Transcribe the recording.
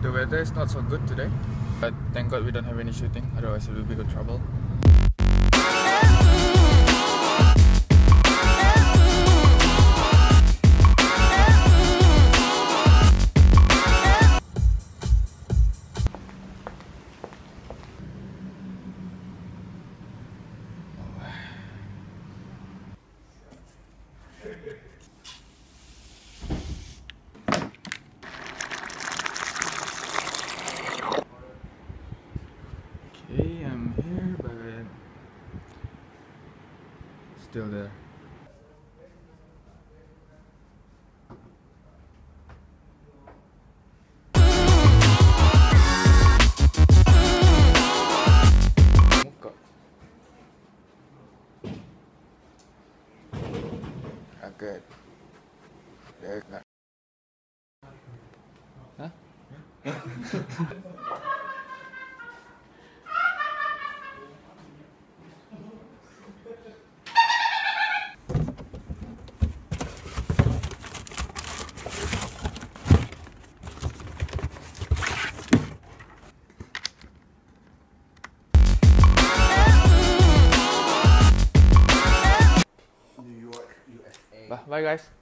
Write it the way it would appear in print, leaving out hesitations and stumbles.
the weather is not so good today, but thank God we don't have any shooting, otherwise it will be good trouble. Okay, I'm here, but still there. Muka. Agak. Dia nak. Hah? Bye guys.